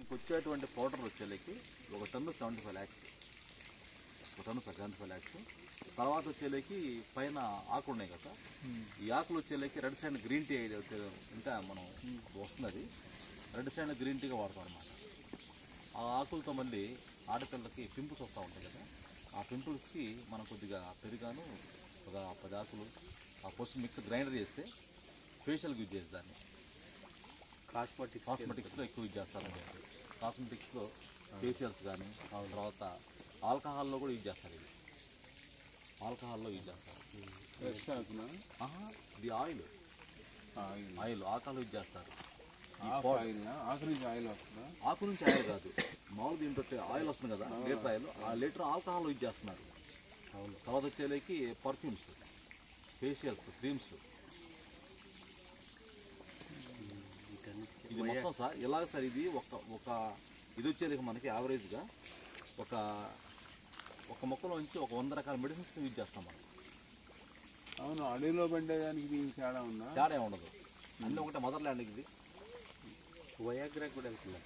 మనకు వచ్చేటువంటి పౌడర్ వచ్చేళ్ళకి 1 టన్ను 75 lakhs, 1 టన్ను 75 lakhs. తర్వాత వచ్చేళ్ళకి పైన ఆకులు ఉన్నాయి కదా, ఈ ఆకులు వచ్చేళ్ళకి రెడ్ సైడ్ గ్రీన్ టీ ఇంకా మనం వస్తున్నది, రెడ్ సైడ్ గ్రీన్ టీగా వాడతాం అనమాట. ఆ ఆకులతో మళ్ళీ ఆడపిల్లకి పింపుల్స్ వస్తూ ఉంటాయి కదా, ఆ పింపుల్స్కి మనం కొద్దిగా పెరిగాను ఒక 10 ఆకులు ఆ పసుపు మిక్స్ గ్రైండర్ చేస్తే ఫేషియల్కి యూజ్ చేసి దాన్ని కాస్మెటిక్స్లో ఎక్కువ యూజ్ చేస్తారండి. కాస్మెటిక్స్లో ఫేషియల్స్ కానీ, తర్వాత ఆల్కహాల్లో కూడా యూజ్ చేస్తారు. ఇది ఆల్కహాల్లో యూజ్ చేస్తారు. ఇది ఆయిల్ ఆల్కహాల్ యూజ్ చేస్తారు. ఆకు నుంచి ఆయిల్ కాదు, మామూలు దీంట్లో ఆయిల్ వస్తుంది కదా, లీటర్ ఆయిల్, ఆ లీటర్ ఆల్కహాల్ యూజ్ చేస్తున్నారు. తర్వాత వచ్చేలేకి పర్ఫ్యూమ్స్, ఫేషియల్స్, క్రీమ్స్, ఇది మొత్తం సార్ ఇలాగ సార్. ఇది ఒక ఇది వచ్చేది మనకి యావరేజ్గా ఒక మొక్కలో నుంచి 100 రకాల మెడిసిన్స్ యూజ్ చేస్తాం మనం. అవును, అడవిలో పడ్డేదానికి తేడా ఉందా? తేడా ఉండదు, అన్నీ ఒకటే. మదర్ ల్యాండ్ ఇది. వయాగ్రా కూడా వెళ్తుంది.